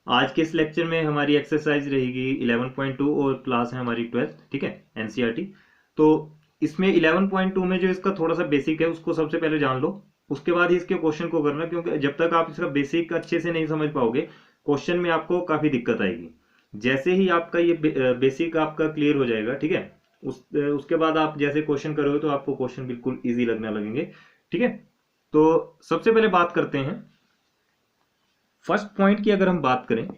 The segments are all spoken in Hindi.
आज के इस लेक्चर में हमारी एक्सरसाइज रहेगी 11.2 और क्लास है हमारी 12th, ठीक है, एनसीईआरटी। तो इसमें 11.2 में जो इसका थोड़ा सा बेसिक है उसको सबसे पहले जान लो, उसके बाद ही इसके क्वेश्चन को करना, क्योंकि जब तक आप इसका बेसिक अच्छे से नहीं समझ पाओगे क्वेश्चन में आपको काफी दिक्कत आएगी। जैसे ही आपका ये बेसिक आपका क्लियर हो जाएगा, ठीक है, उसके बाद आप जैसे क्वेश्चन करोगे तो आपको क्वेश्चन बिल्कुल ईजी लगने लगेंगे, ठीक है। तो सबसे पहले बात करते हैं फर्स्ट पॉइंट की। अगर हम बात करें,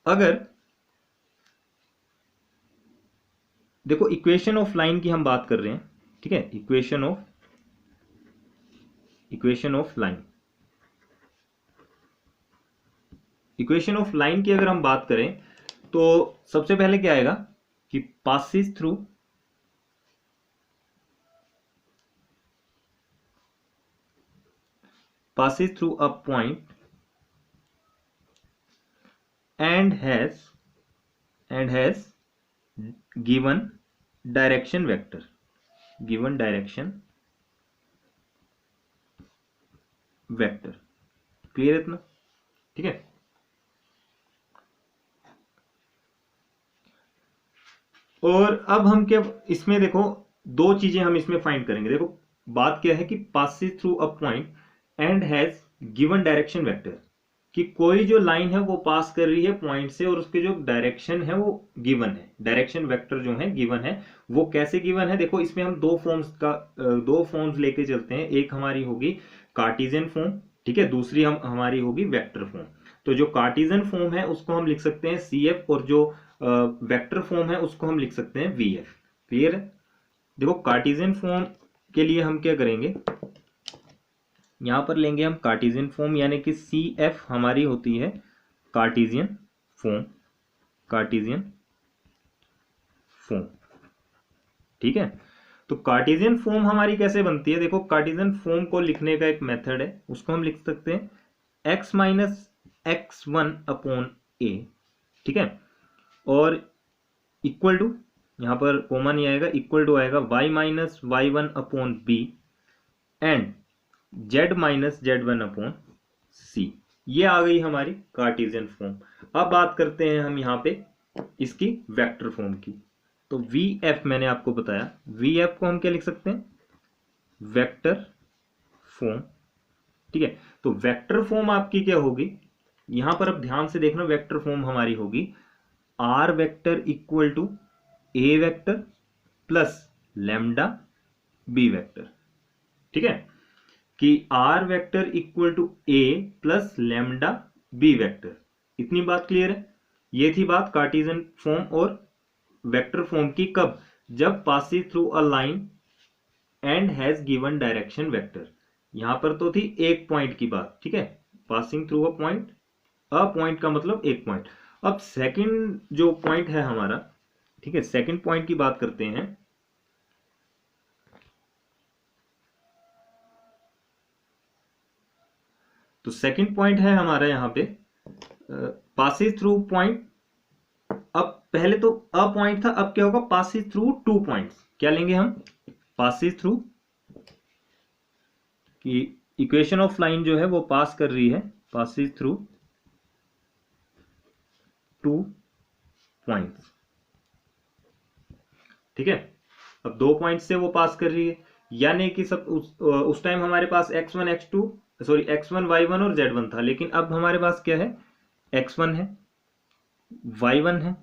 अगर देखो इक्वेशन ऑफ लाइन की हम बात कर रहे हैं, ठीक है, equation of line, equation of line की अगर हम बात करें तो सबसे पहले क्या आएगा कि passes through a point and has given direction vector, clear इतना, ठीक है। और अब हम क्या इसमें देखो दो चीजें हम इसमें फाइंड करेंगे। देखो बात क्या है कि passes through a point and has given direction vector, कि कोई जो लाइन है वो पास कर रही है पॉइंट से और उसके जो डायरेक्शन है वो गिवन है, डायरेक्शन वेक्टर जो है गिवन है। वो कैसे गिवन है, देखो इसमें हम दो फॉर्म्स लेके चलते हैं। एक हमारी होगी कार्टेशियन फॉर्म, ठीक है, दूसरी हमारी होगी वेक्टर फॉर्म। तो जो कार्टेशियन फॉर्म है उसको हम लिख सकते हैं CF, और जो वेक्टर फॉर्म है उसको हम लिख सकते हैं VF। क्लियर है। देखो कार्टेशियन फॉर्म के लिए हम क्या करेंगे, यहां पर लेंगे हम कार्टेशियन फॉर्म, यानी कि CF हमारी होती है कार्टेशियन फॉर्म, ठीक है। तो कार्टेशियन फॉर्म हमारी कैसे बनती है, देखो कार्टेशियन फॉर्म को लिखने का एक मेथड है, उसको हम लिख सकते हैं x minus x1 upon a, ठीक है, और इक्वल टू, यहां पर कॉमा नहीं आएगा, इक्वल टू आएगा y minus y1 upon b and z minus z1 upon c। ये आ गई हमारी कार्टेशियन फॉर्म। अब बात करते हैं हम यहाँ पे इसकी वेक्टर फॉर्म की। तो VF मैंने आपको बताया, VF को हम क्या लिख सकते हैं, वेक्टर फॉर्म, ठीक है। तो वेक्टर फॉर्म आपकी क्या होगी, यहां पर अब ध्यान से देखना, वेक्टर फॉर्म हमारी होगी R vector equal to A vector plus lambda B vector, ठीक है, कि R vector equal to A plus lambda B vector. इतनी बात क्लियर है। ये थी बात कार्टेशियन फॉर्म और वेक्टर फॉर्म की, कब, जब passing through a line and has given direction vector. यहां पर तो थी एक पॉइंट की बात, ठीक है, पासिंग थ्रू अ पॉइंट का मतलब एक पॉइंट। अब सेकंड जो पॉइंट है हमारा, ठीक है, सेकंड पॉइंट की बात करते हैं। तो सेकंड पॉइंट है हमारा यहां पे पासिंग थ्रू पॉइंट। अब पहले तो अ पॉइंट था, अब क्या होगा, पासिंग थ्रू 2 पॉइंट्स। क्या लेंगे हम, पासिंग थ्रू, कि इक्वेशन ऑफ लाइन जो है वो पास कर रही है, पासिंग थ्रू 2 पॉइंट्स, ठीक है। अब 2 पॉइंट से वो पास कर रही है, यानी कि सब उस टाइम हमारे पास x1 x1 y1 और z1 था, लेकिन अब हमारे पास क्या है, x1 है, y1 है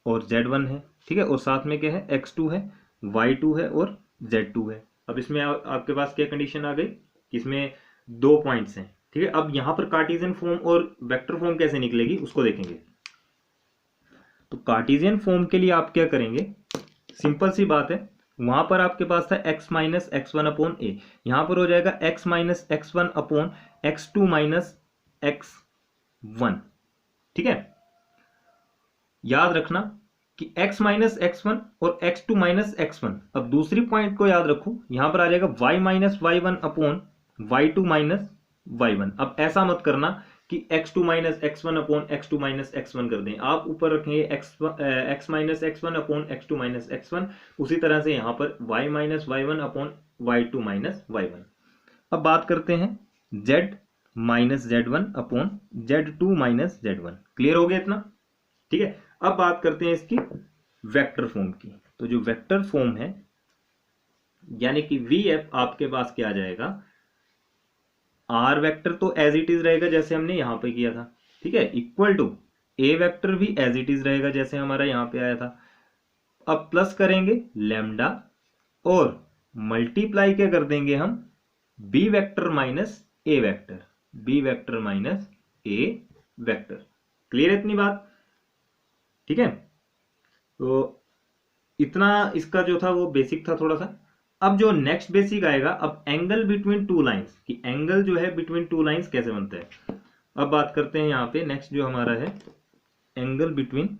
और z1 है, ठीक है, और साथ में क्या है, x2 है, y2 है और z2 है। अब इसमें आपके पास क्या कंडीशन आ गई, इसमें 2 पॉइंट्स हैं, ठीक है। अब यहां पर कार्टेशियन फॉर्म और वेक्टर फॉर्म कैसे निकलेगी उसको देखेंगे। तो कार्टेशियन फॉर्म के लिए आप क्या करेंगे, सिंपल सी बात है, वहां पर आपके पास था x माइनस x1 अपॉन ए, यहां पर हो जाएगा x minus x1 upon x2 minus x1, ठीक है। याद रखना कि x माइनस x1 और x2 माइनस x1। अब दूसरी पॉइंट को याद रखो, यहां पर आ जाएगा y minus y1 upon y2 minus y1। अब ऐसा मत करना कि x2 minus x1 upon x2 minus x1 कर दें, आप ऊपर रखेंगे x minus x1 upon x2 minus x1। उसी तरह से यहां पर y minus y1 upon y2 minus y1। अब बात करते हैं z minus Z1 upon Z2 minus Z1। Clear हो गया इतना? ठीक है, अब बात करते हैं इसकी वेक्टर फॉर्म की। तो जो वेक्टर फॉर्म है यानी कि VF आपके पास क्या आ जाएगा, R वेक्टर तो एज इट इज रहेगा जैसे हमने यहां पे किया था, ठीक है, इक्वल टू A वेक्टर भी एज इट इज रहेगा जैसे हमारा यहां पे आया था। अब प्लस करेंगे लैम्डा और मल्टीप्लाई क्या कर देंगे हम, B vector minus A vector, B vector minus A vector. Clear है इतनी बात? ठीक है, तो इतना इसका जो था वो बेसिक था थोड़ा सा। अब जो नेक्स्ट बेसिक आएगा, अब एंगल बिटवीन टू लाइंस कि एंगल जो है बिटवीन टू लाइंस कैसे बनता है। अब बात करते हैं यहाँ पे नेक्स्ट जो हमारा है एंगल बिटवीन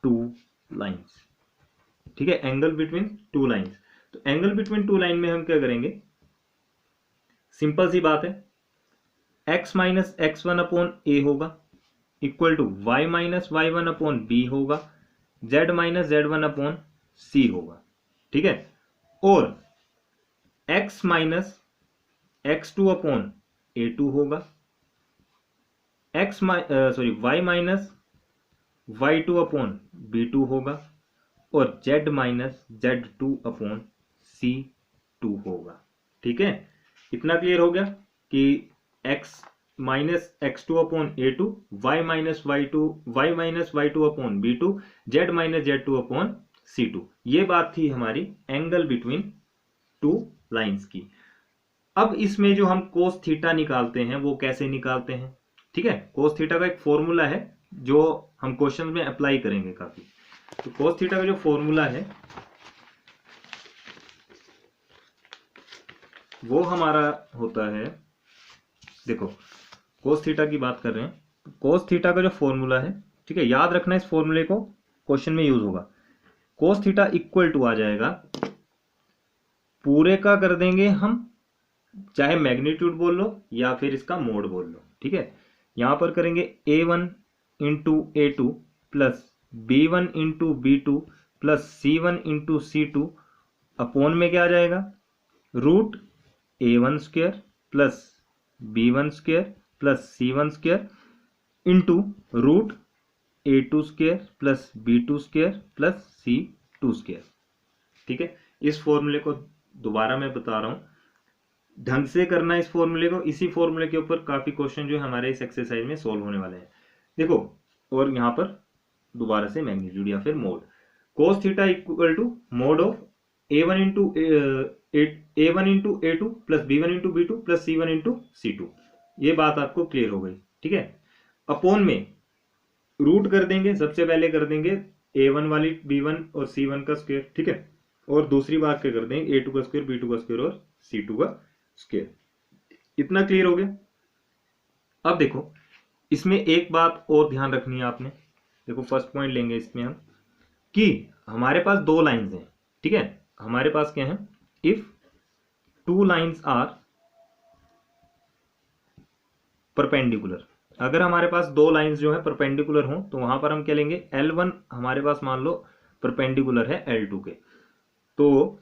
टू लाइंस। ठीक है, एंगल बिटवीन टू लाइंस। तो एंगल बिटवीन टू लाइन में हम क्या करेंगे, सिंपल सी बात है, x minus x1 upon A होगा equal to y minus y1 upon B होगा, z minus z1 upon C होगा। ठीक है, और x minus x2 upon a2 होगा, y minus y2 upon b2 होगा, और z minus z2 upon c2 होगा। ठीक है, इतना क्लियर हो गया कि x minus x2 upon a2, y minus y2 upon b2, z minus z2 upon c2। ये बात थी हमारी एंगल बिटवीन टू लाइंस की। अब इसमें जो हम कोस थीटा निकालते हैं वो कैसे निकालते हैं, ठीक है, कोस थीटा का एक फॉर्मूला है जो हम क्वेश्चन में अप्लाई करेंगे काफी। तो कोस थीटा का जो फॉर्मूला है वो हमारा होता है, देखो कोस थीटा की बात कर रहे हैं, कोस थीटा का जो फॉर्मूला है, ठीक है, याद रखना इस फॉर्मूले को, क्वेश्चन में यूज होगा। कोस थीटा इक्वल टू आ जाएगा, पूरे का कर देंगे हम, चाहे मैग्नीट्यूड बोल लो या फिर इसका मोड बोल लो। ठीक है, यहां पर करेंगे a1 into a2 plus b1 into b2 plus c1 into c2 upon में क्या आ जाएगा, root a1 square plus b1 square plus c1 square into root a2 square plus b2 square plus c2 square. ठीक है, इस फॉर्मूले को दोबारा मैं बता रहा हूं, ढंग से करना इस फॉर्मूले को। इसी फॉर्मूले के ऊपर काफी क्वेश्चन जो है हमारे इस एक्सरसाइज में सॉल्व होने वाले हैं। देखो, और यहां पर दोबारा से मैग्नीट्यूड या फिर mod, cos theta equal to mod of a1 into a2 plus b1 into b2 plus c1 into c2। ये बात आपको क्लियर हो गई। ठीक है, अपॉन में रूट कर देंगे, सबसे पहले कर देंगे a1 वाली b1 और c1 का स्क्वायर। ठीक है, और दूसरी बात क्या कर देंगे, a2 का स्क्वायर b2 का स्क्वायर और c2 का स्क्वायर। इतना क्लियर हो गया? अब देखो, इसमें एक बात और ध्यान रखनी है आपने। देखो, फर्स्ट पॉइंट लेंगे इसमें हम कि हमारे पास दो लाइंस हैं। ठीक है, हमारे पास क्या है, if two lines are perpendicular, अगर हमारे पास दो लाइंस जो है परपेंडिकुलर हों तो वहां पर हम क्या लेंगे, L1 हमारे पास मान लो परपेंडिकुलर है L2 के, तो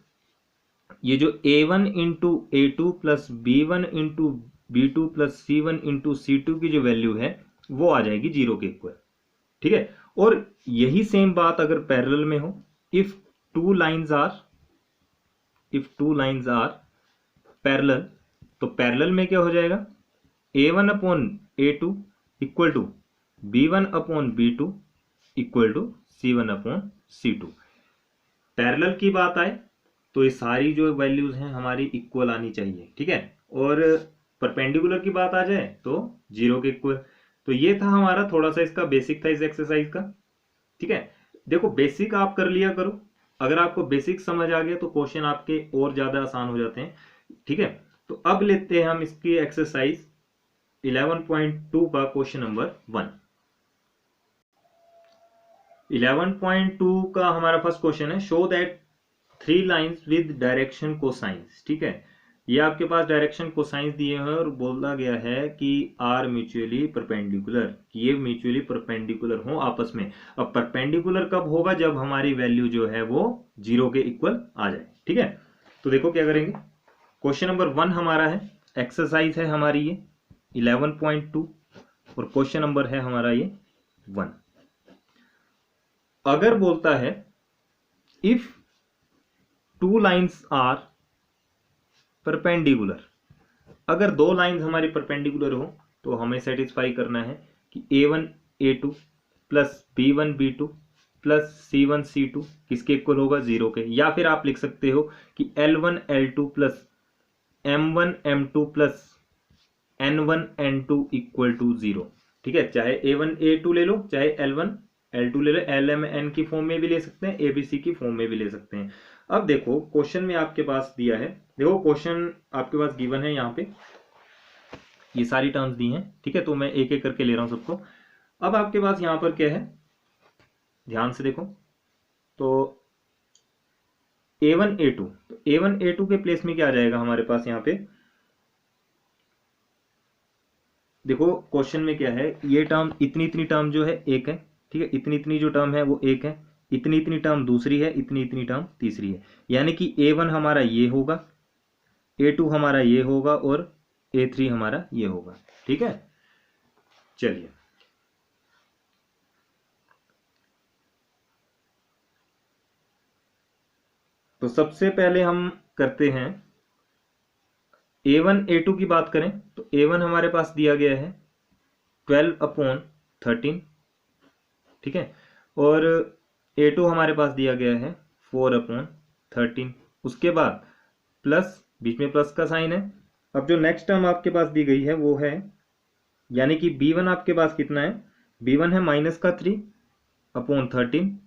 ये जो A1 into A2 plus B1 into B2 plus C1 into C2 की जो वैल्यू है वो आ जाएगी 0 के इक्वल। ठीक है, और यही सेम बात अगर पैरेलल में हो, if two lines are parallel, तो पैरेलल में क्या हो जाएगा, A1 upon A2 equal to B1 upon B2 equal to C1 upon C2। Parallel की बात आए तो ये सारी जो वैल्यूज हैं हमारी इक्वल आनी चाहिए। ठीक है, और परपेंडिकुलर की बात आ जाए तो 0 के इक्वल। तो ये था हमारा थोड़ा सा इसका बेसिक था इस एक्सरसाइज का। ठीक है, देखो बेसिक आप कर लिया करो, अगर आपको बेसिक समझ आ गया तो क्वेश्चन आपके और ज्यादा आसान हो जाते हैं। ठीक है, तो अब लेते हैं हम इसकी एक्सरसाइज 11.2 का क्वेश्चन नंबर 1। 11.2 का हमारा फर्स्ट क्वेश्चन है, show that 3 lines with direction cosines. ठीक है, ये आपके पास डायरेक्शन कोसाइंस दिए हैं और बोला गया है कि आर म्यूचुअली परपेंडिकुलर, कि ये म्यूचुअली परपेंडिकुलर हो आपस में। अब परपेंडिकुलर कब होगा, जब हमारी वैल्यू जो है वो 0 के इक्वल आ जाए। ठीक है, तो देखो क्या करेंगे, क्वेश्चन नंबर 1 हमारा है, एक्सरसाइज है हमारी ये 11.2 और क्वेश्चन नंबर है हमारा ये 1। अगर बोलता है इफ 2 लाइन्स आर परपेंडिकुलर, अगर 2 लाइन्स हमारी परपेंडिकुलर हो तो हमें सेटिस्फाई करना है कि A1 A2 plus B1 B2 plus C1 C2 किसके इक्वल होगा, 0 के। या फिर आप लिख सकते हो कि L1 L2 plus M1 M2 plus N1 N2 equal to 0। ठीक है, चाहे A1 A2 ले लो, चाहे L1 L2 ले लो, LMN की फॉर्म में भी ले सकते हैं, ABC की फॉर्म में भी ले सकते हैं। अब देखो क्वेश्चन में आपके पास दिया है, देखो क्वेश्चन आपके पास गिवन है, यहाँ पे ये सारी टर्म्स दी हैं। ठीक है, तो मैं एक एक करके ले रहा हूं सबको। अब आपके पास यहाँ पर क्या है, ध्यान से देखो, तो A1 A2, तो A1 A2 के प्लेस में क्या आ जाएगा हमारे पास यहाँ पे, देखो क्वेश्चन में क्या है, ये टर्म इतनी इतनी टर्म जो है एक है, ठीक है, इतनी इतनी जो टर्म है वो एक है, इतनी इतनी टर्म दूसरी है, इतनी इतनी टर्म तीसरी है। यानी कि A1 हमारा ये होगा, A2 हमारा ये होगा और A3 हमारा ये होगा। ठीक है, चलिए तो सबसे पहले हम करते हैं A1 A2 की बात करें तो A1 हमारे पास दिया गया है 12/13, ठीक है, और A2 हमारे पास दिया गया है 4/13। उसके बाद प्लस, बीच में प्लस का साइन है। अब जो नेक्स्ट टर्म आपके पास दी गई है वो है, यानी कि B1 आपके पास कितना है, B1 है -3/13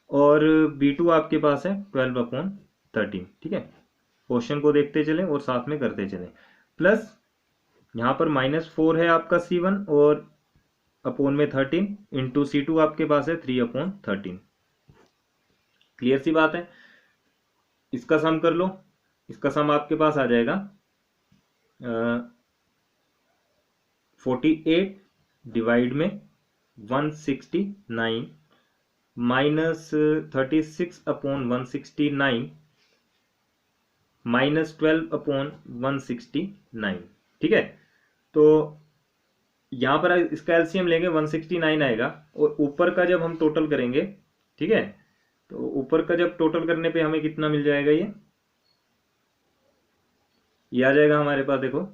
और B2 आपके पास है 12/13। ठीक है, क्वेश्चन को देखते चलें और साथ में करते चलें। प्लस यहाँ पर -4 है आपका C1 और अपोन में 13 इंटू C2 आपके पास है 3/13। क्लियर सी बात है, इसका सम कर लो, इसका सम आपके पास आ जाएगा 48 डिवाइड में 169 -36/169 -12/169। ठीक है, तो यहां पर इसका एलसीएम लेंगे 169 आएगा, और ऊपर का जब हम टोटल करेंगे, ठीक है, तो ऊपर का जब टोटल करने पे हमें कितना मिल जाएगा, ये आ जाएगा हमारे पास, देखो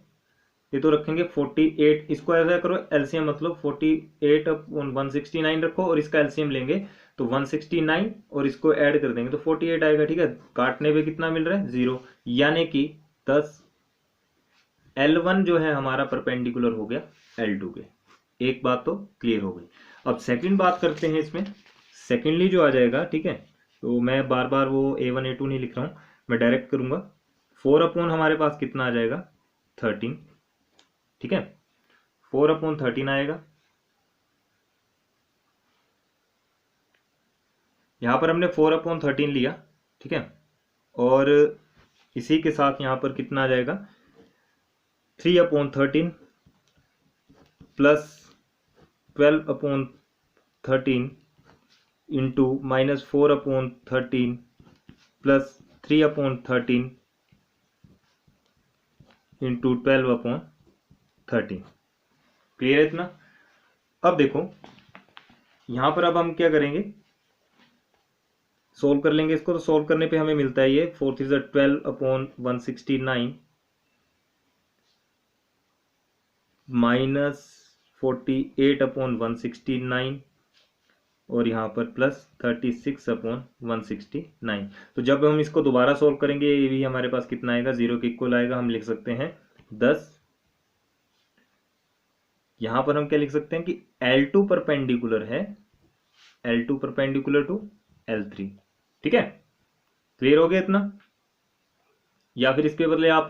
ये तो रखेंगे 48, इसको ऐसा करो एलसीएम मतलब 48/169 रखो और इसका एलसीएम लेंगे तो 169 और इसको ऐड कर देंगे तो 48 आएगा। ठीक है, काटने पे कितना मिल रहा है, 0, यानी कि 10 L1 जो है हमारा परपेंडिकुलर हो गया L2 के। एक बात तो क्लियर हो गई। अब सेकंड बात करते हैं इसमें, सेकेंडली जो आ जाएगा, ठीक है, तो मैं बार बार वो A1 A2 नहीं लिख रहा हूं, मैं डायरेक्ट करूंगा। 4/ हमारे पास कितना आ जाएगा, 13। ठीक है, 4/13 आएगा। यहां पर हमने 4/13 लिया, ठीक है, और इसी के साथ यहां पर कितना आ जाएगा, 3/13 plus 12/13 into -4/13 plus 3/13 into 12/13। Clear है इतना। अब देखो यहां पर अब हम क्या करेंगे, सोल्व कर लेंगे इसको, तो सोल्व करने पे हमें मिलता है ये 4 3 12/169 -48/169 और यहाँ पर प्लस 36/169। तो जब हम इसको दोबारा सोल्व करेंगे ये भी हमारे पास कितना आएगा, 0 के इक्वल आएगा। हम लिख सकते हैं 10। यहां पर हम क्या लिख सकते हैं कि L2 परपेंडिकुलर है, L2 परपेंडिकुलर टू L3। ठीक है, क्लियर हो गया इतना। या फिर इसके बदले आप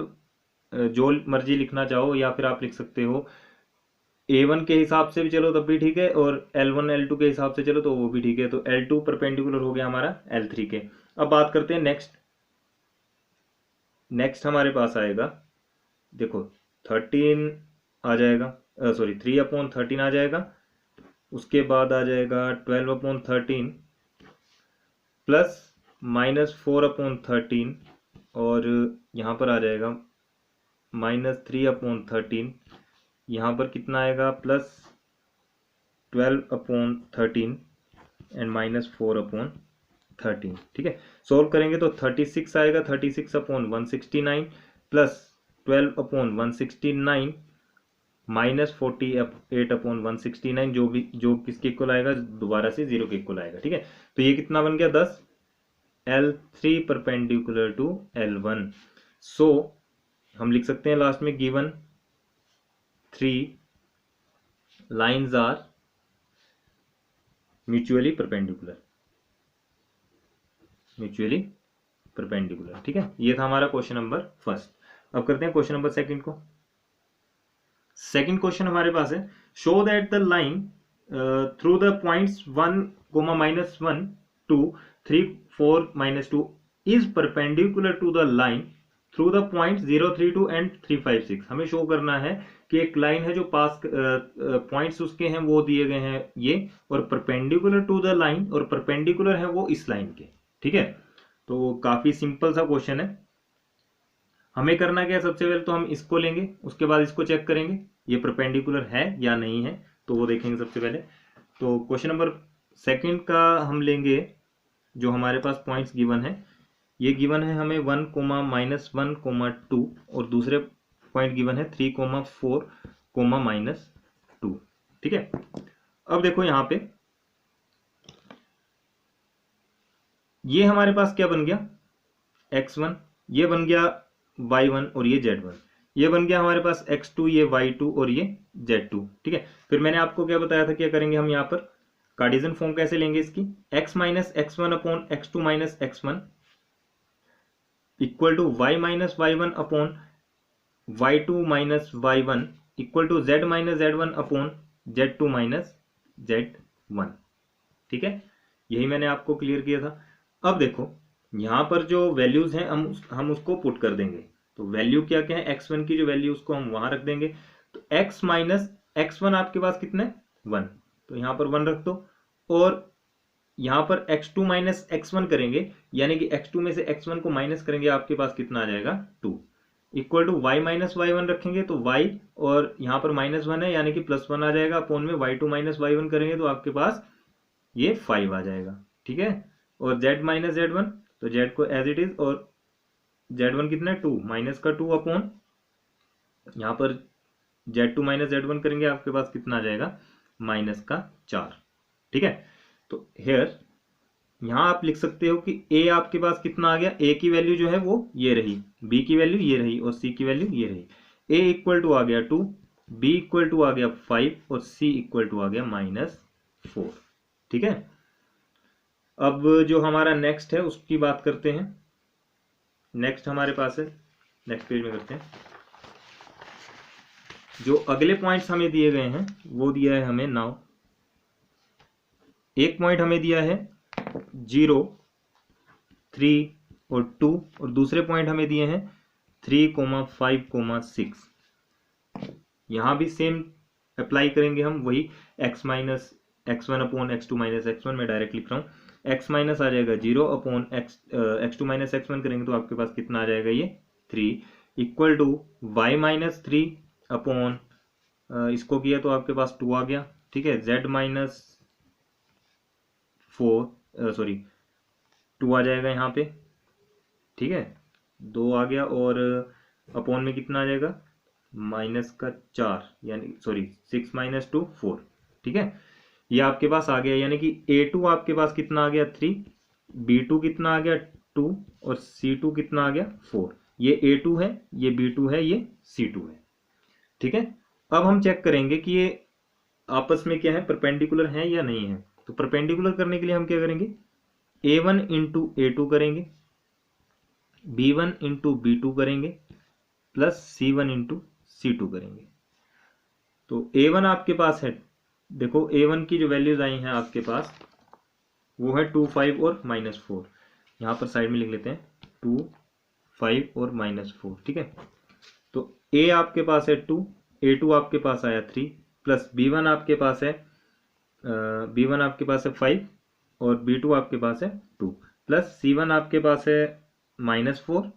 जो मर्जी लिखना चाहो, या फिर आप लिख सकते हो A1 के हिसाब से भी चलो तब भी ठीक है, और L1 L2 के हिसाब से चलो तो वो भी ठीक है। तो L2 परपेंडिकुलर हो गया हमारा L3 के। अब बात करते हैं नेक्स्ट हमारे पास आएगा, देखो 13 आ जाएगा, सॉरी 3/13 आ जाएगा। उसके बाद आ जाएगा 12/13 प्लस -4/13 और यहाँ पर आ जाएगा -3/13, यहाँ पर कितना आएगा +12/13 एंड -4/13। ठीक है, सोल्व करेंगे तो 36 आएगा, 36/169 प्लस 12/169 -48/169, जो किसके इक्वल आएगा, दोबारा से 0 के इक्वल आएगा। ठीक है, तो ये कितना बन गया 10, L3 परपेंडिकुलर टू L1। सो हम लिख सकते हैं लास्ट में given 3 lines are mutually perpendicular. ठीक है, ये था हमारा क्वेश्चन नंबर फर्स्ट। अब करते हैं क्वेश्चन नंबर सेकंड को। सेकंड क्वेश्चन हमारे पास है, show that the line through the points 1, -1, 2, 3, 4, -2 is perpendicular to the line through the point 0, 3, 2 and 3, 5, 6। हमें शो करना है कि एक लाइन है जो पास पॉइंट्स उसके हैं वो दिए गए हैं ये, और परपेंडिकुलर टू द लाइन, और परपेंडिकुलर है वो इस लाइन के। ठीक है, तो काफी सिंपल सा क्वेश्चन है। हमें करना क्या है, सबसे पहले तो हम इसको लेंगे, उसके बाद इसको चेक करेंगे ये परपेंडिकुलर है या नहीं है, तो वो देखेंगे सबसे पहले। तो क्वेश्चन नंबर सेकंड का हम लेंगे, जो हमारे पास पॉइंट्स गिवन है, ये गिवन है हमें 1, -1, 2, और दूसरे पॉइंट गिवन है 3, 4, -2। ठीक है, अब देखो यहाँ पे ये हमारे पास क्या बन गया, x1, ये बन गया y1 और ये z1, ये बन गया हमारे पास x2, ये y2 और ये z2। ठीक है, फिर मैंने आपको क्या बताया था, क्या करेंगे हम यहाँ पर कार्टेशियन फॉर्म कैसे लेंगे इसकी, x - x1/x2 - x1 equal to y - y1/y2 - y1 equal to z - z1/z2 - z1। ठीक है, यही मैंने आपको क्लियर किया था। अब देखो यहाँ पर जो वैल्यूज हैं हम उसको पुट कर देंगे। तो वैल्यू क्या क्या है, x1 की जो वैल्यू उसको हम वहां रख देंगे। तो x - x1 आपके पास कितना है, 1, तो यहाँ पर 1 रख दो, और यहाँ पर x2 - x1 करेंगे, यानी कि x2 में से x1 को माइनस करेंगे, आपके पास कितना आ जाएगा 2, इक्वल टू y - y1 रखेंगे तो y, और यहाँ पर -1 है यानी कि +1 आ जाएगा, अपोन में y2 - y1 करेंगे तो आपके पास ये 5 आ जाएगा। ठीक है, और z - z1, तो z को एज इट इज, और z1 कितना है 2, माइनस का 2 अपॉन यहाँ पर z2 - z1 करेंगे, आपके पास कितना आ जाएगा -4। ठीक है, तो हेयर यहाँ आप लिख सकते हो कि a आपके पास कितना आ गया, a की वैल्यू जो है वो ये रही, b की वैल्यू ये रही, और c की वैल्यू ये रही। a इक्वल टू आ गया 2, b इक्वल टू आ गया 5, और c इक्वल टू आ गया -4। ठीक है, अब जो हमारा नेक्स्ट है उसकी बात करते हैं। नेक्स्ट हमारे पास है, नेक्स्ट पेज में करते हैं। जो अगले पॉइंट्स हमें दिए गए हैं वो दिया है हमें नाउ, एक पॉइंट हमें दिया है 0, 3 और 2, और दूसरे पॉइंट हमें दिए हैं 3, 5, 6। यहां भी सेम अप्लाई करेंगे हम, वही x - x1/x2 - x1 में डायरेक्ट लिख रहा हूं। x माइनस आ जाएगा 0 अपॉन x2 - x1 करेंगे तो आपके पास कितना आ जाएगा, ये 3, इक्वल टू y - 3 अपॉन इसको किया तो आपके पास 2 आ गया। ठीक है, z - 4 सॉरी 2 आ जाएगा यहाँ पे। ठीक है, 2 आ गया, और अपॉन में कितना आ जाएगा -4, यानी सॉरी 6 - 2 4। ठीक है, ये आपके पास आ गया, यानी कि a2 आपके पास कितना आ गया 3, b2 कितना आ गया 2, और c2 कितना आ गया 4। ये a2 है, ये b2 है, ये c2 है। ठीक है, अब हम चेक करेंगे कि ये आपस में क्या है, परपेंडिकुलर है या नहीं है। तो परपेंडिकुलर करने के लिए हम क्या करेंगे, a1 इंटू a2 करेंगे, b1 इंटू b2 करेंगे, प्लस c1 इंटू c2 करेंगे। तो a1 आपके पास है, देखो a1 की जो वैल्यूज आई हैं आपके पास वो है 2, 5 और -4। यहाँ पर साइड में लिख लेते हैं 2, 5 और -4। ठीक है, तो a आपके पास है 2, a2 आपके पास आया 3, प्लस b1 आपके पास है 5, और b2 आपके पास है 2, प्लस c1 आपके पास है -4,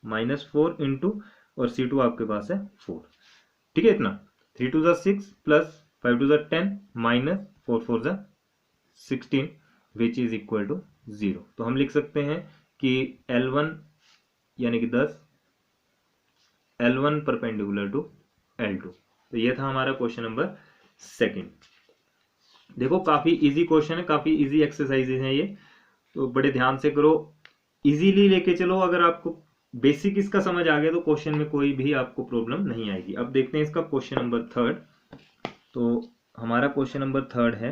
-4 इंटू और C2 आपके पास है 4। ठीक है, इतना 3 2 ज़ा 6 प्लस 5 2 ज़ा 10 माइनस 4 4 ज़ा 16 विच इज इक्वल टू 0। तो हम लिख सकते हैं कि L1 यानी कि 10 L1 परपेंडिकुलर टू L2। तो ये था हमारा क्वेश्चन नंबर सेकंड। देखो काफी इजी क्वेश्चन है, काफी इजी एक्सरसाइजेज हैं ये, तो बड़े ध्यान से करो, इजीली लेके चलो। अगर आपको बेसिक इसका समझ आ गया तो क्वेश्चन में कोई भी आपको प्रॉब्लम नहीं आएगी। अब देखते हैं इसका क्वेश्चन नंबर थर्ड। तो हमारा क्वेश्चन नंबर थर्ड है,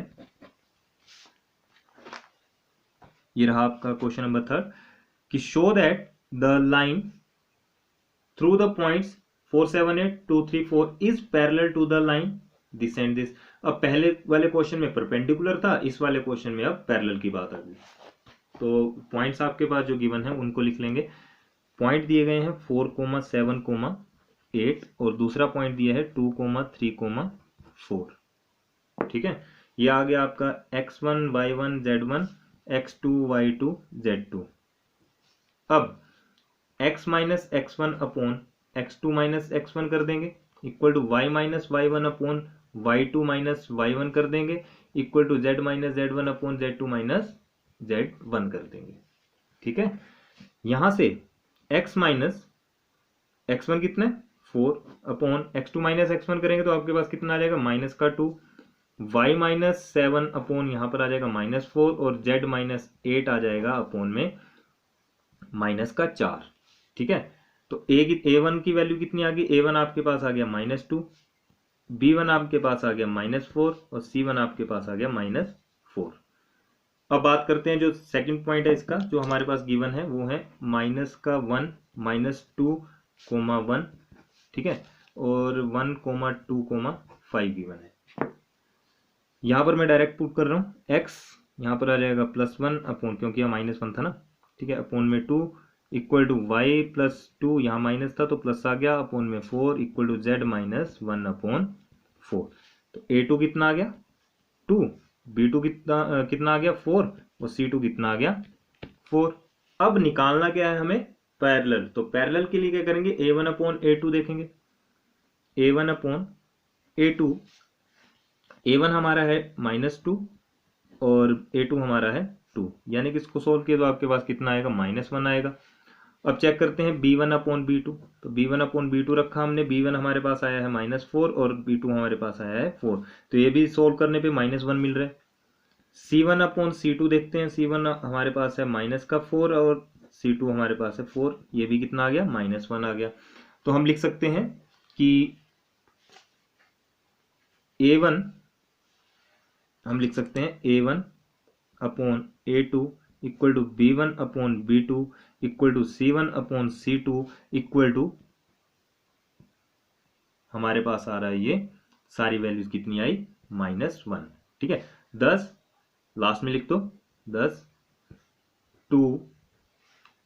ये रहा आपका क्वेश्चन नंबर थर्ड, कि show that the line through the points 4 7 8 2 3 4 is parallel to the line this and this. अब पहले वाले क्वेश्चन में परपेंडिकुलर था, इस वाले क्वेश्चन में अब पैरेलल की बात आ गई। तो पॉइंट्स आपके पास जो गिवन है उनको लिख लेंगे। पॉइंट दिए गए हैं 4 7 8 और दूसरा पॉइंट दिया है 2 3 4। ठीक है, ये आ गया आपका x1 y1 z1 x2 y2 z2। अब x minus x1 upon x2 minus x1 कर देंगे equal to y minus y1 upon y2 minus y1 कर देंगे equal to z minus z1 upon z2 minus z1 कर देंगे। ठीक है, यहां से x माइनस x1 कितना है 4 अपॉन x2 माइनस x1 करेंगे तो आपके पास कितना आ जाएगा माइनस का 2, y माइनस 7 अपॉन यहां पर आ जाएगा माइनस 4 और z माइनस 8 आ जाएगा अपॉन में माइनस का 4। ठीक है, तो a1 की वैल्यू कितनी आ गई, a1 आपके पास आ गया -2, b1 आपके पास आ गया -4 और c1 आपके पास आ गया -4। अब बात करते हैं जो सेकंड पॉइंट है इसका, जो हमारे पास गिवन है वो है -1 -2 1। ठीक है, और 1 2 5 गिवन है। यहां पर मैं डायरेक्ट पुट कर रहा हूं x, यहां पर आ जाएगा +1 अपॉन, क्योंकि यह -1 था ना। ठीक है, अपॉन में 2 इक्वल टू y प्लस 2, यहाँ माइनस था तो प्लस आ गया अपॉन में 4 equal to z minus 1 upon 4। तो a2 कितना आ गया 2, b2 कितना आ गया 4 और c2 कितना आ गया 4। अब निकालना क्या है हमें, पैरेलल। तो पैरेलल के लिए क्या करेंगे, a1 अपॉन a2 देखेंगे, a1 अपॉन a2, a1 हमारा है -2 और a2 हमारा है 2, यानी कि इसको सोल्व किया तो आपके पास कितना आएगा -1 आएगा। अब चेक करते हैं b1 अपॉन b2। तो b1 अपॉन b2 रखा हमने, b1 हमारे पास आया है -4 और b2 हमारे पास आया है 4, तो ये भी सोल्व करने पे -1 मिल रहा है। c1 अपॉन c2 देखते हैं, c1 हमारे पास है -4 और c2 हमारे पास है 4, ये भी कितना आ गया -1 आ गया। तो हम लिख सकते हैं कि a1, हम लिख सकते हैं a1 upon a2 equal to b1 upon b2 equal to c1 upon c2 equal to, हमारे पास आ रहा है ये सारी वैल्यूज कितनी आई -1। ठीक है, 10 लास्ट में लिख दो, 10 2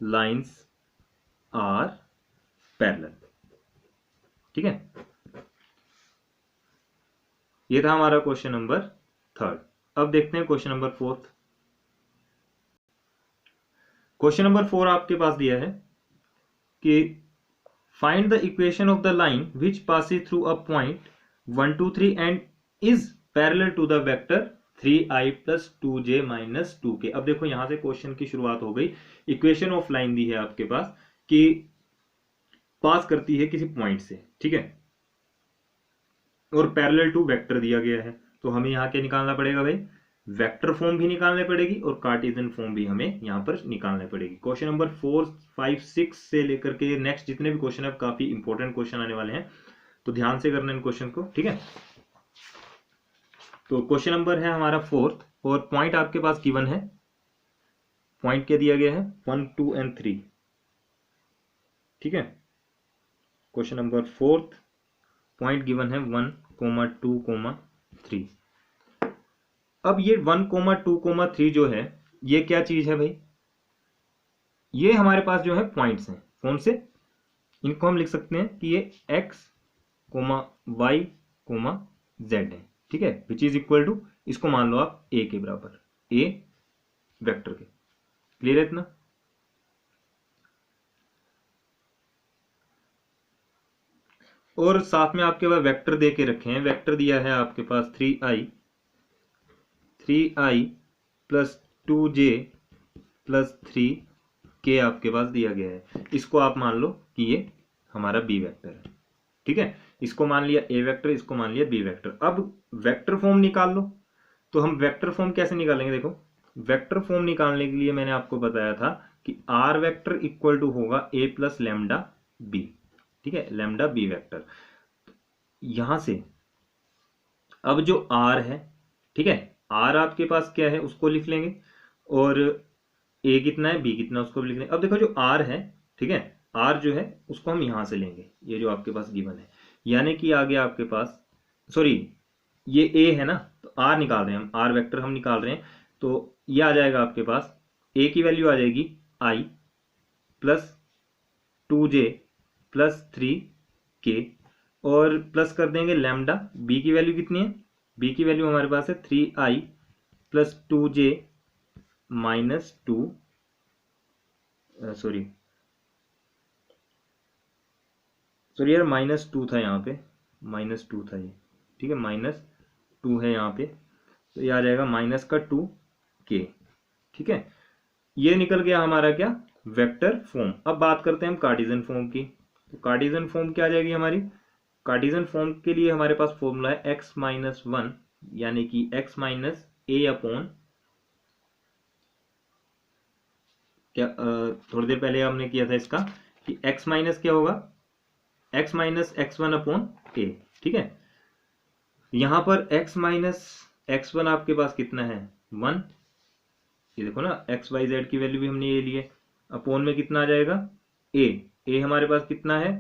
लाइंस आर पैरेलल। ठीक है, ये था हमारा क्वेश्चन नंबर थर्ड। अब देखते हैं question number fourth. Question number 4 आपके पास दिया है कि find the equation of the line which passes through a point 1 2 3 and is parallel to the vector 3i plus 2j minus 2k। अब देखो यहां से क्वेश्चन की शुरुआत हो गई। इक्वेशन ऑफ लाइन दी है आपके पास कि पास करती है किसी पॉइंट से, ठीक है, और पैरेलल टू वेक्टर दिया गया है। तो हमें यहाँ क्या निकालना पड़ेगा भाई, वेक्टर फॉर्म भी निकालने पड़ेगी और कार्टेशियन फॉर्म भी हमें यहाँ पर निकालने पड़ेगी। क्वेश्चन नंबर 4 5 6 से लेकर के नेक्स्ट जितने भी क्वेश्चन है काफी इंपॉर्टेंट क्वेश्चन आने वाले हैं, तो ध्यान से करना इन क्वेश्चन को। ठीक है, तो क्वेश्चन नंबर है हमारा 4th और पॉइंट आपके पास गिवन है। पॉइंट क्या दिया गया है 1 2 एंड 3। ठीक है, question number 4th point given है 1 2 3। अब ये 1 2 3 जो है ये क्या चीज है भाई, ये हमारे पास जो है पॉइंट्स हैं। कौन से, इनको हम लिख सकते हैं कि ये x y z है। ठीक है, विच इज इक्वल टू, इसको मान लो आप a के बराबर, a वेक्टर के। क्लियर है इतना। और साथ में आपके पास वेक्टर दे के रखे हैं। वेक्टर दिया है आपके पास 3i plus 2j plus 3k आपके पास दिया गया है। इसको आप मान लो कि ये हमारा बी वेक्टर है। ठीक है, इसको मान लिया ए वेक्टर, इसको मान लिया बी वेक्टर। अब वेक्टर फॉर्म निकाल लो। तो हम वेक्टर फॉर्म कैसे निकालेंगे? देखो, वेक्टर फॉर्म निकालने के लिए मैंने आपको बताया था कि आर वेक्टर इक्वल टू होगा ए प्लस लैम्डा बी। ठीक है, लैम्डा बी वेक्टर। यहां से अब जो आर है, ठीक है, आर आपके पास क्या है उसको लिख लेंगे, और ए कितना है बी कितना उसको भी लिख लेंगे। अब देखो जो आर है, ठीक है, आर जो है उसको हम यहां से लेंगे, ये जो आपके पास गिवन है, यानी कि आ गया आपके पास, सॉरी ये ए है ना, तो आर निकाल रहे हैं हम, आर वेक्टर हम निकाल रहे हैं। तो ये आ जाएगा आपके पास, ए की वैल्यू आ जाएगी आई प्लस 2j प्लस 3k, और प्लस कर देंगे लैम्डा। बी की वैल्यू कितनी है? बी की वैल्यू हमारे पास है 3i plus 2j minus 2, sorry यार -2 था यहाँ पे, -2 था ये। ठीक है, -2 है यहाँ पे, तो ये आ जाएगा -2k। ठीक है, ये निकल गया हमारा क्या, वेक्टर फॉर्म। अब बात करते हैं हम कार्टेशियन फॉर्म की। तो कार्टेशियन फॉर्म क्या आ जाएगी हमारी? कार्टेशियन फॉर्म के लिए हमारे पास फॉर्मूला है x-1, यानी कि x माइनस ए अपॉन, क्या थोड़ी देर पहले हमने किया था इसका कि x माइनस क्या होगा, x माइनस x1 अपॉन ए। ठीक है, यहां पर x माइनस x1 आपके पास कितना है 1, ये देखो ना, एक्स वाई जेड की वैल्यू भी हमने ये लिए, अपॉन में कितना आ जाएगा ए हमारे पास कितना है,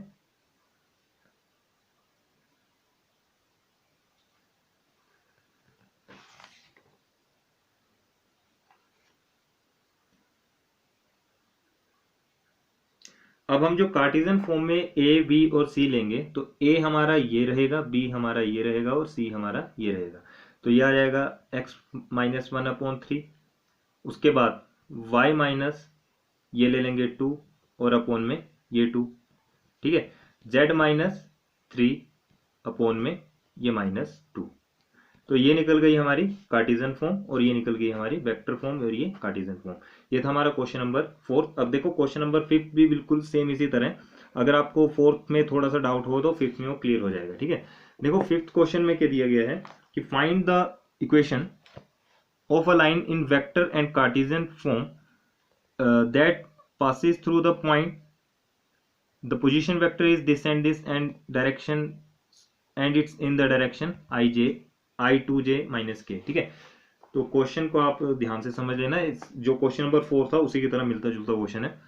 अब हम जो कार्टेशियन फॉर्म में ए बी और सी लेंगे, तो ए हमारा ये रहेगा, बी हमारा ये रहेगा, और सी हमारा ये रहेगा। तो ये आ जाएगा x-1/3। उसके बाद y माइनस ये ले लेंगे 2, और अपॉन में ये 2। ठीक है, z-3 अपॉन में ये -2। तो ये निकल गई हमारी कार्टेशियन फॉर्म, और ये निकल गई हमारी वेक्टर फॉर्म, और ये कार्टेशियन फॉर्म। ये था हमारा क्वेश्चन नंबर 4। अब देखो क्वेश्चन नंबर 5 भी बिल्कुल सेम इसी तरह। अगर आपको 4th में थोड़ा सा डाउट हो तो 5th में वो क्लियर हो जाएगा। ठीक है, देखो 5th क्वेश्चन में क्या दिया गया है कि find the equation of a line in vector and Cartesian form that passes through the point, the position vector is this and this and direction, and it's in the direction i2j minus k। ठीक है, तो क्वेश्चन को आप ध्यान से समझ लेना, जो क्वेश्चन नंबर 4 था उसी की तरह मिलता जुलता क्वेश्चन है।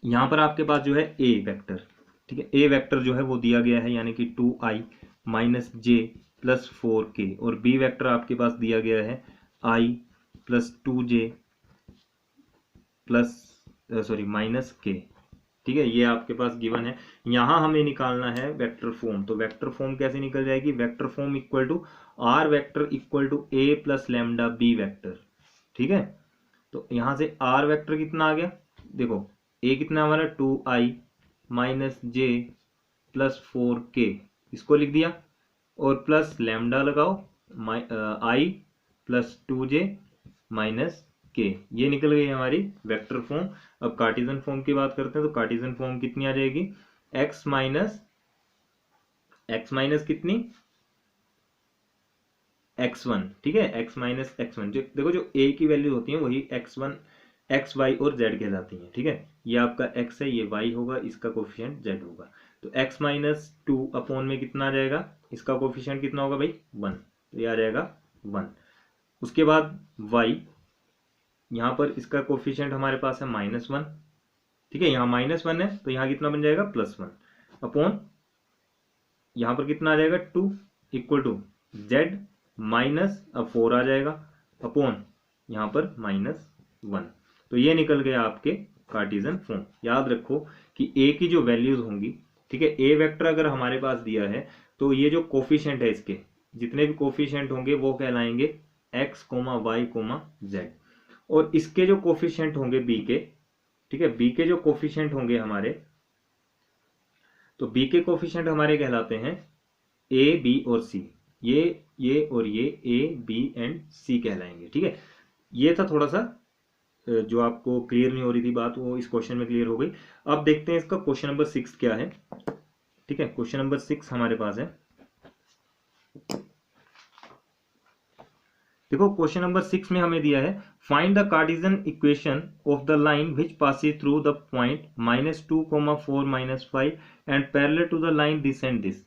यहां पर आपके पास जो है ए वेक्टर, ठीक है, ए वेक्टर जो है वो दिया गया है, यानी कि 2i माइनस जे प्लस 4k, और बी वेक्टर आपके पास दिया गया है i plus 2j plus minus k। ठीक है, ये आपके पास गिवन है। यहां हमें निकालना है वेक्टर फॉर्म। तो वेक्टर फॉर्म कैसे निकल जाएगी? Vector form equal to R vector equal to A plus lambda B vector. ठीक है, तो यहां से आर वेक्टर कितना आ गया, देखो ए कितना हमारा 2i माइनस जे प्लस 4k, इसको लिख दिया, और प्लस लैम्डा लगाओ आई प्लस 2j माइनस के, ये निकल गई हमारी वेक्टर फॉर्म। अब कार्टेशियन फॉर्म की बात करते हैं, तो कार्टेशियन फॉर्म कितनी आ जाएगी, x माइनस कितनी x1। ठीक है, x माइनस x1, जो देखो जो a की वैल्यू होती है वही x1 x y और z कहलाती हैं। ठीक है, ये आपका x है, ये y होगा, इसका कोफिशिएंट z होगा। तो x माइनस 2 अपॉन में कितना आ जाएगा, इसका कोफिशिएंट कितना होगा भाई 1, तो ये आ जाएगा 1। उसके बाद y, यहाँ पर इसका कोफिशिएंट हमारे पास है -1। ठीक है, यहाँ -1 है, तो यहाँ कितना बन जाएगा +1 अपॉन, यहाँ पर कितना आ जाएगा 2 इक्वल टू z माइनस, अब 4 आ जाएगा अपॉन यहाँ पर -1। तो ये निकल गया आपके कार्टेशियन फॉर्म। याद रखो कि a की जो वैल्यूज होंगी, ठीक है, a वेक्टर अगर हमारे पास दिया है तो ये जो कोफिशिएंट है, इसके जितने भी कोफिशिएंट होंगे वो कहलाएंगे x, y, z, और इसके जो कोफिशिएंट होंगे b के, ठीक है, b के जो कोफिशिएंट होंगे हमारे, तो बी के कोफिशिएंट हमारे कहलाते हैं ए, बी और सी। ये और ये ए, बी एंड सी कहलाएंगे। ठीक है, ये था थोड़ा सा जो आपको क्लियर नहीं हो रही थी बात, वो इस क्वेश्चन में क्लियर हो गई। अब देखते हैं इसका क्वेश्चन नंबर 6 क्या है। ठीक है, क्वेश्चन नंबर 6 हमारे पास है। देखो क्वेश्चन नंबर 6 में हमें दिया है find the Cartesian equation of the line which passes through the point -2, 4, -5 and parallel to the line this and this.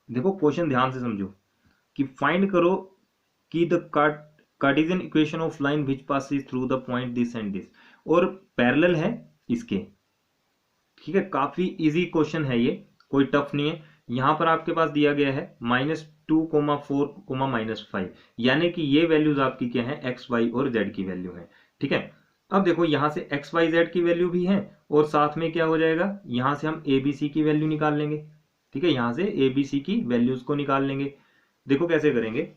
देखो क्वेश्चन ध्यान से समझो कि फाइंड करो कि the Cartesian equation of line which passes through the point this and this, और पैरेलल है इसके। ठीक है, काफी इजी क्वेश्चन है ये, कोई टफ नहीं है। यहां पर आपके पास दिया गया है -2, 4, -5, यानी कि ये वैल्यूज आपकी क्या है, एक्स, वाई और जेड की वैल्यू है। ठीक है, अब देखो यहां से एक्स, वाई, जेड की वैल्यू भी है, और साथ में क्या हो जाएगा, यहां से हम ए बी सी की वैल्यू निकाल लेंगे। ठीक है, यहां से ए बी सी की वैल्यूज को निकाल लेंगे। देखो कैसे करेंगे,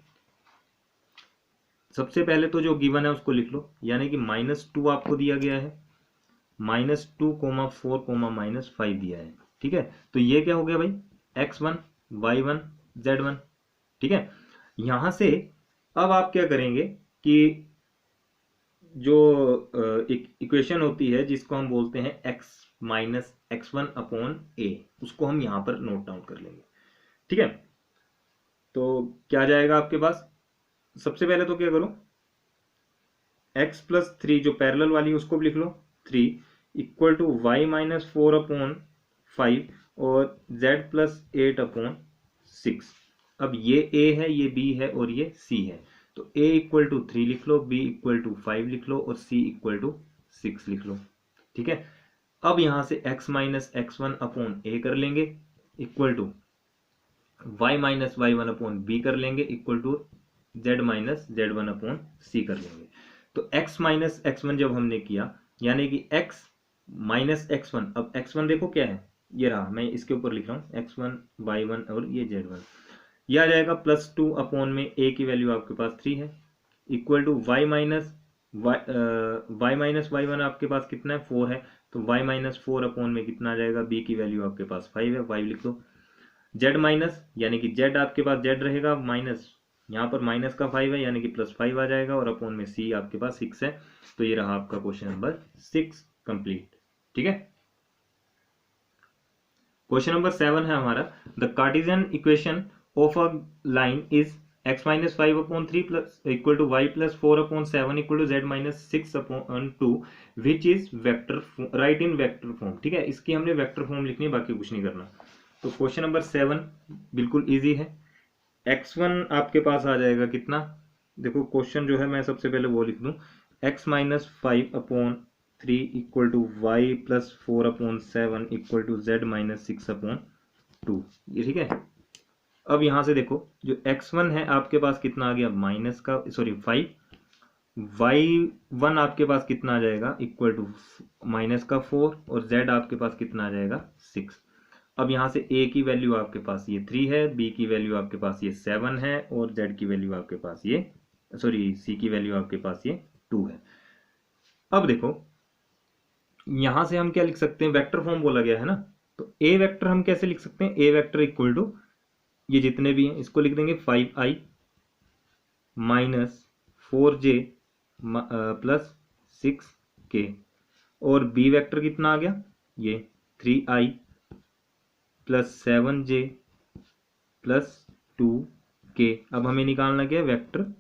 सबसे पहले तो जो गिवन है उसको लिख लो, यानी कि -2 आपको दिया गया है, -2, 4, -5 दिया है। ठीक है, तो ये क्या हो गया भाई, x1, y1, z1। ठीक है, यहां से अब आप क्या करेंगे कि जो इक्वेशन होती है जिसको हम बोलते हैं x minus x1 upon a, उसको हम यहां पर नोट डाउन कर लेंगे। ठीक है, तो क्या जाएगा आपके पास, सबसे पहले तो क्या करो, x प्लस 3 जो पैरेलल वाली है उसको भी लिख लो, 3 इक्वल टू वाई -4 अपॉन 5 और z प्लस 8 अपॉन 6। अब ये a है, ये b है और ये c है, तो a इक्वल टू 3 लिख लो, b इक्वल टू 5 लिख लो और c इक्वल टू 6 लिख लो। ठीक है, अब यहां से x minus x1 upon a कर लेंगे, equal to y minus y1 upon b कर लेंगे, equal to z minus z1 upon c कर लेंगे। तो x माइनस x1 जब हमने किया, यानी कि x माइनस x1, अब x1 देखो क्या है, ये रहा, मैं इसके ऊपर लिख रहा हूँ x1, y1 और ये z1, यह आ जाएगा +2 अपॉन में a की वैल्यू आपके पास 3 है, equal to y minus y1 आपके पास कितना है, 4 है, तो y माइनस 4 अपॉन में कितना आ जाएगा, b की वैल्यू आपके पास 5 है, 5 लिख दो। z माइनस, यानी कि z आपके पास z रहेगा, माइनस यहाँ पर माइनस का 5 है, यानी कि +5 आ जाएगा, और अपॉन में c आपके पास 6 है। तो ये रहा आपका क्वेश्चन नंबर 6 कंप्लीट। ठीक है, क्वेश्चन नंबर 7 है हमारा, the Cartesian equation of a line is x minus 5 upon 3 plus equal to y plus 4 upon 7 equal to z minus 6 upon 2 which is vector, write in vector form. ठीक है, इसकी हमने वेक्टर फॉर्म लिखनी है, बाकी कुछ नहीं करना। तो क्वेश्चन नंबर 7 बिल्कुल इजी है। x1 आपके पास आ जाएगा कितना, देखो क्वेश्चन जो है मैं सबसे पहले वो लिख दूं, x minus 5 upon 3 equal to Y plus 4 upon 7 equal to z minus 6 upon 2। ये ठीक है, अब यहां से देखो जो x1 है आपके पास कितना आ गया, माइनस का सॉरी 5, y1 आपके पास कितना आ जाएगा, इक्वल टू माइनस का 4, और z आपके पास कितना आ जाएगा 6। अब यहां से a की वैल्यू आपके पास ये 3 है, b की वैल्यू आपके पास ये 7 है, और z की वैल्यू आपके पास ये सॉरी c की वैल्यू आपके पास ये 2 है। अब देखो यहां से हम क्या लिख सकते हैं, वेक्टर फॉर्म बोला गया है ना, तो a वेक्टर हम कैसे लिख सकते हैं, a वेक्टर इक्वल टू ये जितने भी हैं इसको लिख देंगे 5i minus 4j plus 6k, और b वेक्टर कितना आ गया, ये 3i plus 7j plus 2k। अब हमें निकालना क्या है, वेक्टर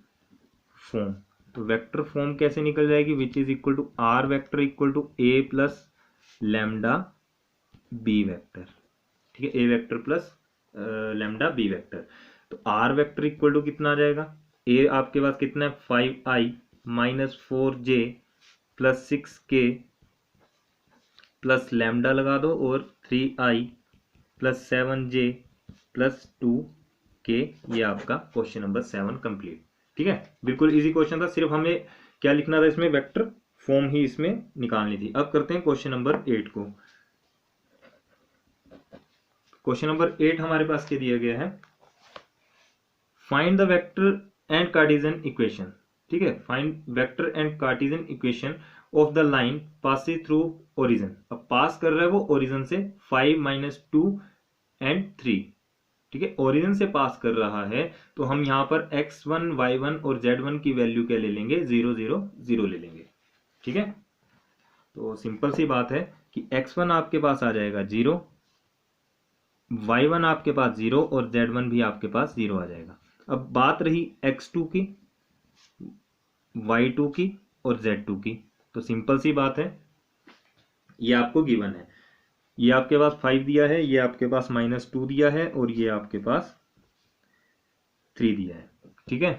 फॉर्म। तो वेक्टर फॉर्म कैसे निकल जाएगी, which is equal to R vector equal to a plus lambda b vector. ठीक है, a vector plus lambda b vector. तो r वेक्टर इक्वल टू कितना आ जाएगा, a आपके पास कितना है 5i minus 4j plus 6k plus lambda लगा दो, और 3i plus 7j plus 2k। ये आपका क्वेश्चन नंबर 7 कंप्लीट। ठीक है, बिल्कुल इजी क्वेश्चन था, सिर्फ हमें क्या लिखना था इसमें, वेक्टर फॉर्म ही इसमें निकालनी थी। अब करते हैं क्वेश्चन नंबर 8 को। क्वेश्चन नंबर 8 हमारे पास क्या दिया गया है, find the vector and Cartesian equation. ठीक है, find vector and Cartesian equation of the line passing through origin. अब पास कर रहा है वो ओरिजिन से 5 - 2 एंड 3, ठीक है। ओरिजिन से पास कर रहा है तो हम यहाँ पर x1 y1 और z1 की वैल्यू क्या ले लेंगे, 0 0 0 ले लेंगे, ठीक है। तो सिंपल सी बात है कि x1 आपके पास आ जाएगा 0, y1 आपके पास 0 और z1 भी आपके पास 0 आ जाएगा। अब बात रही x2 की, y2 की और z2 की, तो सिंपल सी बात है, ये आपको गिवन है, ये आपके पास 5 दिया है, ये आपके पास -2 दिया है और ये आपके पास 3 दिया है, ठीक है।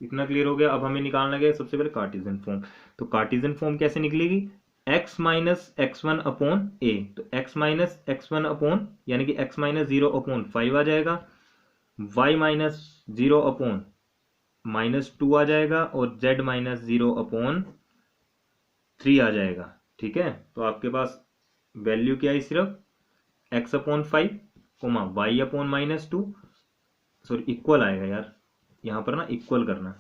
इतना क्लियर हो गया। अब हमें निकालना क्या है, सबसे पहले कार्टेशियन फॉर्म। तो कार्टेशियन फॉर्म कैसे निकलेगी, x माइनस x1 अपॉन ए, तो x माइनस x1 अपॉन यानी कि x माइनस 0 अपॉन 5 आ जाएगा, y माइनस 0 अपॉन -2 आ जाएगा और z माइनस 0 अपॉन 3 आ जाएगा, ठीक है। तो आपके पास वैल्यू क्या है, सिर्फ x upon 5 comma y upon -2, sorry equal आएगा यार, यहाँ पर ना इक्वल करना,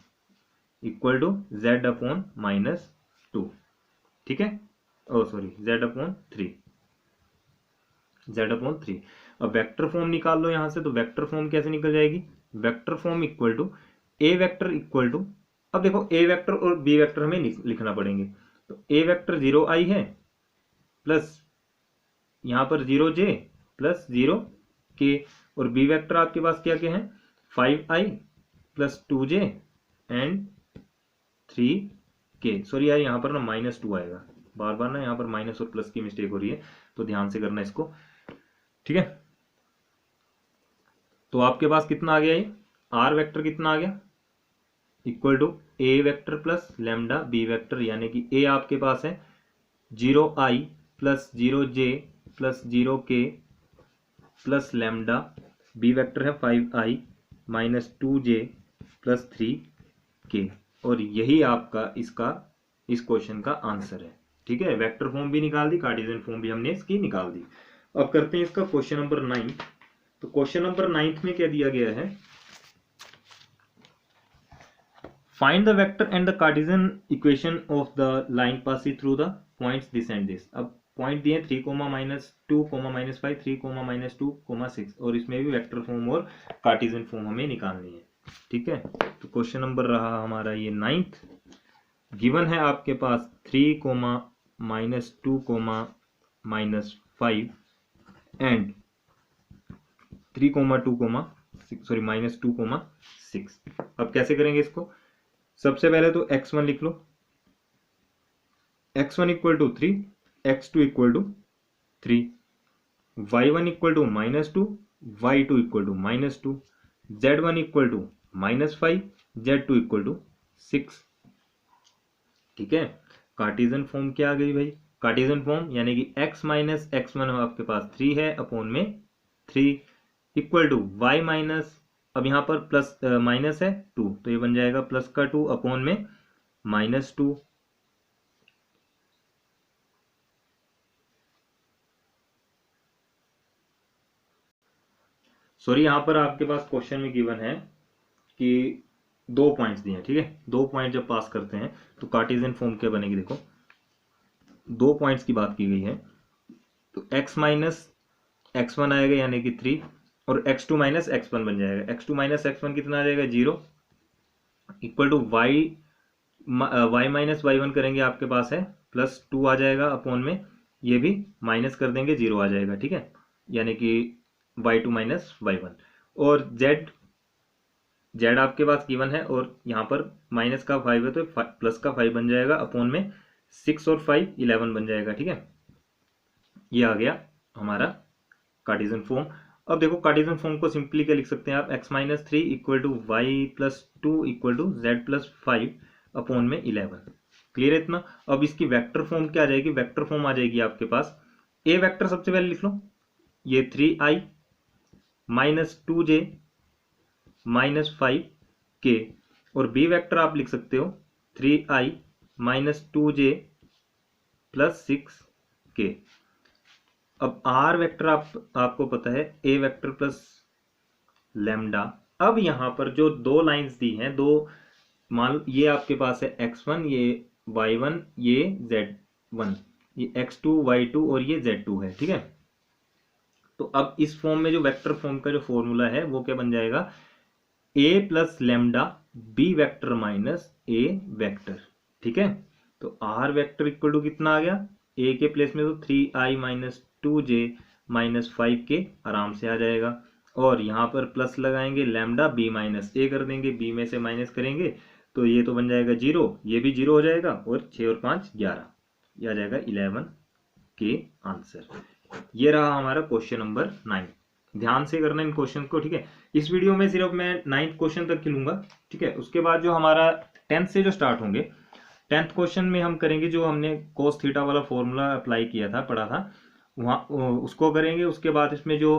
इक्वल टू z अपॉन -2, ठीक है। Oh sorry z upon 3, z upon 3। अब वेक्टर फॉर्म निकाल लो यहाँ से, तो वेक्टर फॉर्म कैसे निकल जाएगी, vector form equal to A vector equal to, अब देखो ए वेक्टर और बी वेक्टर हमें लिखना पड़ेंगे। तो ए वेक्टर 0i है प्लस यहाँ पर 0j प्लस 0k, और बी वेक्टर आपके पास क्या क्या है, 5i plus 2j and 3k। Sorry यार यहाँ पर ना -2 आएगा, बार बार ना यहाँ पर माइनस और प्लस की मिस्टेक हो रही है, तो ध्यान से करना इसको, ठीक है। तो आपके पास कितना आ गया, ये आर वेक्टर कितना आ गया, equal to A vector plus lambda B vector, यानी कि ए आपके पास है 0i plus 0j plus 0k plus lambda, B vector है 5i minus 2j plus 3k, और यही आपका इसका इस क्वेश्चन का आंसर है, ठीक है। वेक्टर फॉर्म भी निकाल दी, कार्टेशियन फॉर्म भी हमने इसकी निकाल दी। अब करते हैं इसका क्वेश्चन नंबर 9। तो क्वेश्चन नंबर 9 में क्या दिया गया है, find the vector and the Cartesian equation of the line passing through the points this and this. अब पॉइंट दिए 3, -2, -5, 3, -2, 6, और इसमें भी वेक्टर फॉर्म और कार्टेशियन फॉर्म हमें निकालनी है, ठीक है। तो क्वेश्चन नंबर रहा हमारा ये 9th, गिवन है आपके पास 3, -2, -5 एंड 3, 2, 6, सॉरी -2, 6। अब कैसे करेंगे इसको, सबसे पहले तो x1 लिख लो, x1 equal to 3, x2 equal to 3, y1 equal to -2, y2 equal to -2, z1 equal to -5, z2 equal to 6, ठीक है। कार्टेशियन फॉर्म क्या आ गई भाई, कार्टेशियन फॉर्म यानी कि x माइनस x1 आपके पास 3 है अपॉन में 3 इक्वल टू y माइनस, अब यहाँ पर प्लस माइनस है 2, तो ये बन जाएगा प्लस का 2 अपॉन में -2, सॉरी यहाँ पर आपके पास क्वेश्चन में गिवन है कि 2 पॉइंट्स दिए हैं, ठीक है। 2 पॉइंट जब पास करते हैं तो कार्टेशियन फॉर्म क्या बनेगी, देखो 2 पॉइंट्स की बात की गई है, तो x माइनस x1 आएगा यानी कि 3, और x2 माइनस x1 बन जाएगा, x2 माइनस x1 कितना आ जाएगा 0, equal to y minus y1 करेंगे आपके पास है +2 आ जाएगा अपॉन में, ये भी माइनस कर देंगे 0 आ जाएगा, ठीक है, यानी कि y2 माइनस y1, और z आपके पास गिवन है और यहाँ पर माइनस का 5 है तो प्लस का 5 बन जाएगा अपॉन में 6 और 5 11 बन जाएगा, ठीक है। ये आ गया हमारा कार्टेशियन फॉर्म। अब देखो कार्टेशियन फॉर्म को सिंपली क्या लिख सकते हैं आप, x minus 3 equal to Y plus 2 equal to Z plus 5 upon में 11, क्लियर है इतना। अब इसकी वेक्टर फॉर्म क्या आ जाएगी, वेक्टर फॉर्म आ जाएगी आपके पास, ए वेक्टर सबसे पहले लिख लो, ये 3i minus 2j minus 5k, और बी वेक्टर आप लिख सकते हो 3i minus 2j plus 6k। अब आर वेक्टर आपको पता है ए वेक्टर प्लस लैम्डा। अब यहां पर जो 2 लाइंस दी हैं, दो मान ये आपके पास है x1, ये y1, ये z1, ये x2 y2 और ये z2 है, ठीक है। तो अब इस फॉर्म में जो वेक्टर फॉर्म का जो फॉर्मूला है वो क्या बन जाएगा, A plus lambda B vector minus A vector. ठीक है, तो आर वेक्टर इक्वल टू कितना आ गया, ए के प्लेस में तो 3i minus 2j minus 5k आराम से आ जाएगा, और यहाँ पर प्लस लगाएंगे, लेमडा बी माइनस ए कर देंगे, बी में से माइनस करेंगे तो ये तो बन जाएगा 0, ये भी 0 हो जाएगा, और 6 और 5 11, ये आ जाएगा 11 के आंसर। ये रहा हमारा क्वेश्चन नंबर 9। ध्यान से करना इन क्वेश्चन को, ठीक है। इस वीडियो में सिर्फ मैं 9th क्वेश्चन तक खिलूंगा, ठीक है। उसके बाद जो हमारा 10th से जो स्टार्ट होंगे, 10th क्वेश्चन में हम करेंगे जो हमने कोस थीटा वाला फॉर्मूला अप्लाई किया था, पढ़ा था, वहाँ उसको करेंगे। उसके बाद इसमें जो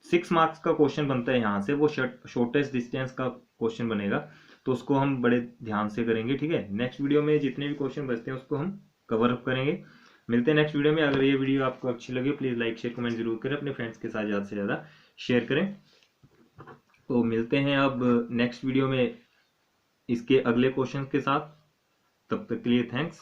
6 मार्क्स का क्वेश्चन बनता है यहाँ से, वो शॉर्टेस्ट डिस्टेंस का क्वेश्चन बनेगा, तो उसको हम बड़े ध्यान से करेंगे, ठीक है। नेक्स्ट वीडियो में जितने भी क्वेश्चन बचते हैं उसको हम कवर अप करेंगे। मिलते हैं नेक्स्ट वीडियो में। अगर ये वीडियो आपको अच्छी लगे प्लीज़ लाइक शेयर कमेंट जरूर करें, अपने फ्रेंड्स के साथ ज़्यादा से ज़्यादा शेयर करें। तो मिलते हैं अब नेक्स्ट वीडियो में इसके अगले क्वेश्चन के साथ, तब तक के लिए थैंक्स।